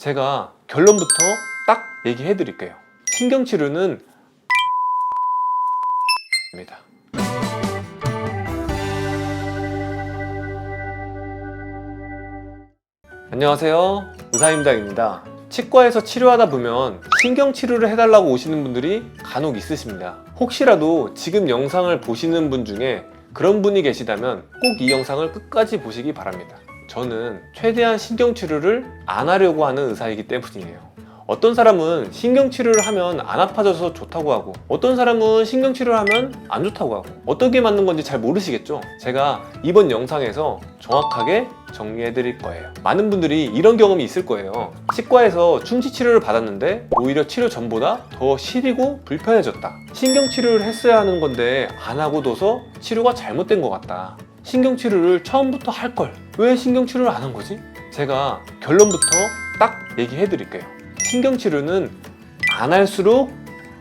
제가 결론부터 딱 얘기해 드릴게요. 신경치료는 입니다. 안녕하세요, 의사임당입니다. 치과에서 치료하다 보면 신경치료를 해달라고 오시는 분들이 간혹 있으십니다. 혹시라도 지금 영상을 보시는 분 중에 그런 분이 계시다면 꼭 이 영상을 끝까지 보시기 바랍니다. 저는 최대한 신경치료를 안 하려고 하는 의사이기 때문이에요. 어떤 사람은 신경치료를 하면 안 아파져서 좋다고 하고, 어떤 사람은 신경치료를 하면 안 좋다고 하고, 어떻게 맞는 건지 잘 모르시겠죠? 제가 이번 영상에서 정확하게 정리해 드릴 거예요. 많은 분들이 이런 경험이 있을 거예요. 치과에서 충치치료를 받았는데 오히려 치료 전보다 더 시리고 불편해졌다. 신경치료를 했어야 하는 건데 안 하고 둬서 치료가 잘못된 것 같다. 신경치료를 처음부터 할 걸 왜 신경치료를 안 한 거지? 제가 결론부터 딱 얘기해 드릴게요. 신경치료는 안 할수록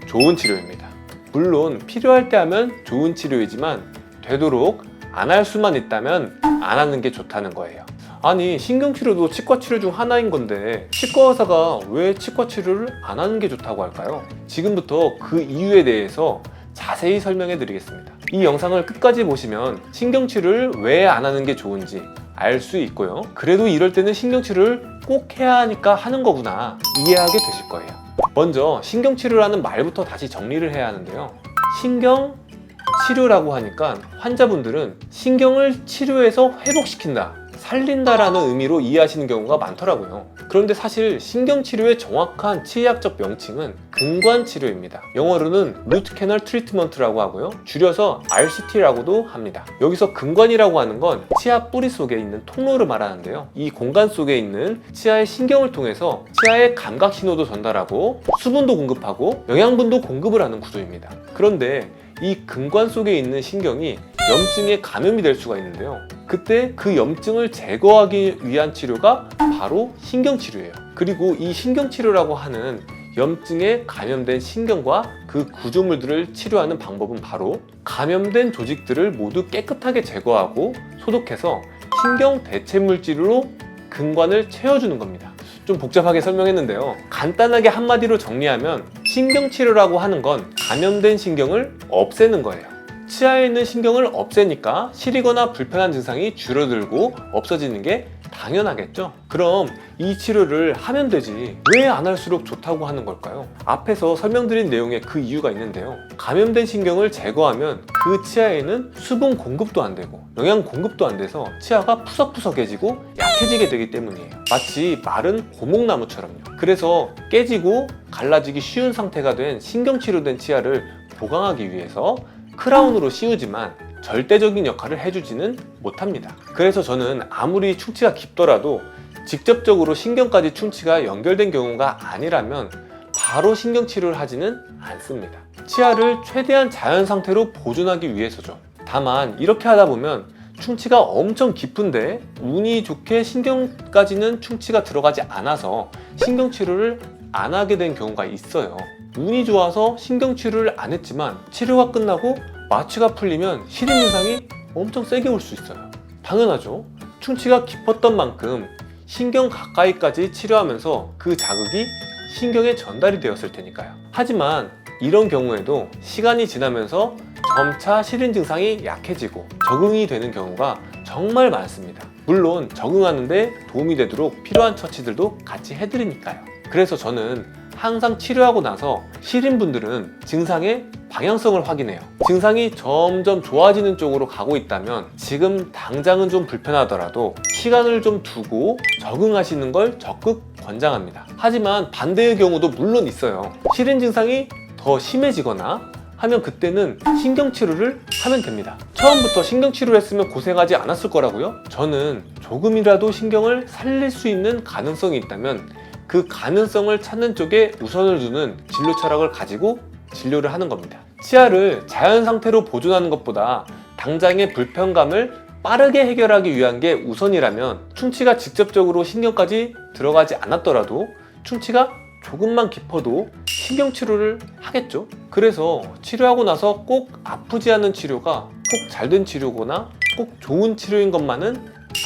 좋은 치료입니다. 물론 필요할 때 하면 좋은 치료이지만 되도록 안 할 수만 있다면 안 하는 게 좋다는 거예요. 아니, 신경치료도 치과치료 중 하나인 건데 치과 의사가 왜 치과치료를 안 하는 게 좋다고 할까요? 지금부터 그 이유에 대해서 자세히 설명해 드리겠습니다. 이 영상을 끝까지 보시면 신경치료를 왜 안 하는 게 좋은지 알 수 있고요. 그래도 이럴 때는 신경치료를 꼭 해야 하니까 하는 거구나 이해하게 되실 거예요. 먼저 신경치료라는 말부터 다시 정리를 해야 하는데요. 신경치료라고 하니까 환자분들은 신경을 치료해서 회복시킨다, 살린다라는 의미로 이해하시는 경우가 많더라고요. 그런데 사실 신경치료의 정확한 치의학적 명칭은 근관치료입니다. 영어로는 Root Canal Treatment라고 하고요. 줄여서 RCT라고도 합니다. 여기서 근관이라고 하는 건 치아 뿌리 속에 있는 통로를 말하는데요. 이 공간 속에 있는 치아의 신경을 통해서 치아의 감각 신호도 전달하고 수분도 공급하고 영양분도 공급을 하는 구조입니다. 그런데 이 근관 속에 있는 신경이 염증에 감염이 될 수가 있는데요. 그때 그 염증을 제거하기 위한 치료가 바로 신경치료예요. 그리고 이 신경치료라고 하는 염증에 감염된 신경과 그 구조물들을 치료하는 방법은 바로 감염된 조직들을 모두 깨끗하게 제거하고 소독해서 신경 대체 물질로 근관을 채워주는 겁니다. 좀 복잡하게 설명했는데요. 간단하게 한마디로 정리하면 신경치료라고 하는 건 감염된 신경을 없애는 거예요. 치아에 있는 신경을 없애니까 시리거나 불편한 증상이 줄어들고 없어지는 게 당연하겠죠? 그럼 이 치료를 하면 되지 왜 안 할수록 좋다고 하는 걸까요? 앞에서 설명드린 내용에 그 이유가 있는데요. 감염된 신경을 제거하면 그 치아에는 수분 공급도 안 되고 영양 공급도 안 돼서 치아가 푸석푸석해지고 약해지게 되기 때문이에요. 마치 마른 고목나무처럼요. 그래서 깨지고 갈라지기 쉬운 상태가 된 신경치료된 치아를 보강하기 위해서 크라운으로 씌우지만 절대적인 역할을 해주지는 못합니다. 그래서 저는 아무리 충치가 깊더라도 직접적으로 신경까지 충치가 연결된 경우가 아니라면 바로 신경치료를 하지는 않습니다. 치아를 최대한 자연 상태로 보존하기 위해서죠. 다만 이렇게 하다 보면 충치가 엄청 깊은데 운이 좋게 신경까지는 충치가 들어가지 않아서 신경치료를 안 하게 된 경우가 있어요. 운이 좋아서 신경치료를 안 했지만 치료가 끝나고 마취가 풀리면 시린 증상이 엄청 세게 올 수 있어요. 당연하죠. 충치가 깊었던 만큼 신경 가까이까지 치료하면서 그 자극이 신경에 전달이 되었을 테니까요. 하지만 이런 경우에도 시간이 지나면서 점차 시린 증상이 약해지고 적응이 되는 경우가 정말 많습니다. 물론 적응하는데 도움이 되도록 필요한 처치들도 같이 해드리니까요. 그래서 저는 항상 치료하고 나서 시린 분들은 증상의 방향성을 확인해요. 증상이 점점 좋아지는 쪽으로 가고 있다면 지금 당장은 좀 불편하더라도 시간을 좀 두고 적응하시는 걸 적극 권장합니다. 하지만 반대의 경우도 물론 있어요. 시린 증상이 더 심해지거나 하면 그때는 신경치료를 하면 됩니다. 처음부터 신경치료를 했으면 고생하지 않았을 거라고요? 저는 조금이라도 신경을 살릴 수 있는 가능성이 있다면 그 가능성을 찾는 쪽에 우선을 두는 진료 철학을 가지고 진료를 하는 겁니다. 치아를 자연 상태로 보존하는 것보다 당장의 불편감을 빠르게 해결하기 위한 게 우선이라면 충치가 직접적으로 신경까지 들어가지 않았더라도 충치가 조금만 깊어도 신경치료를 하겠죠. 그래서 치료하고 나서 꼭 아프지 않은 치료가 꼭 잘된 치료거나 꼭 좋은 치료인 것만은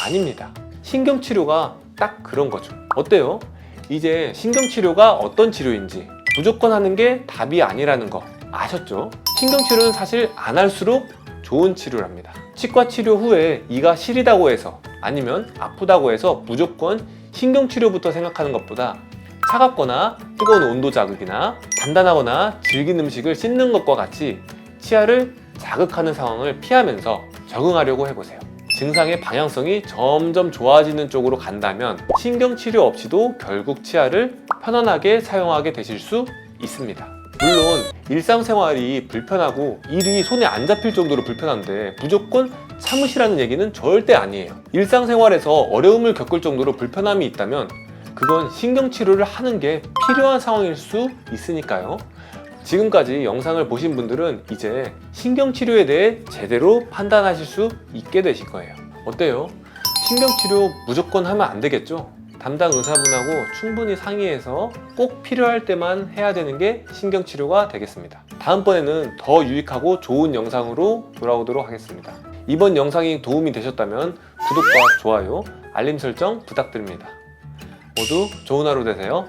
아닙니다. 신경치료가 딱 그런 거죠. 어때요? 이제 신경치료가 어떤 치료인지, 무조건 하는 게 답이 아니라는 거 아셨죠? 신경치료는 사실 안 할수록 좋은 치료랍니다. 치과 치료 후에 이가 시리다고 해서, 아니면 아프다고 해서 무조건 신경치료부터 생각하는 것보다 차갑거나 뜨거운 온도 자극이나 단단하거나 질긴 음식을 씹는 것과 같이 치아를 자극하는 상황을 피하면서 적응하려고 해보세요. 증상의 방향성이 점점 좋아지는 쪽으로 간다면 신경치료 없이도 결국 치아를 편안하게 사용하게 되실 수 있습니다. 물론 일상생활이 불편하고 일이 손에 안 잡힐 정도로 불편한데 무조건 참으시라는 얘기는 절대 아니에요. 일상생활에서 어려움을 겪을 정도로 불편함이 있다면 그건 신경치료를 하는 게 필요한 상황일 수 있으니까요. 지금까지 영상을 보신 분들은 이제 신경치료에 대해 제대로 판단하실 수 있게 되실 거예요. 어때요? 신경치료 무조건 하면 안 되겠죠? 담당 의사분하고 충분히 상의해서 꼭 필요할 때만 해야 되는 게 신경치료가 되겠습니다. 다음번에는 더 유익하고 좋은 영상으로 돌아오도록 하겠습니다. 이번 영상이 도움이 되셨다면 구독과 좋아요, 알림 설정 부탁드립니다. 모두 좋은 하루 되세요.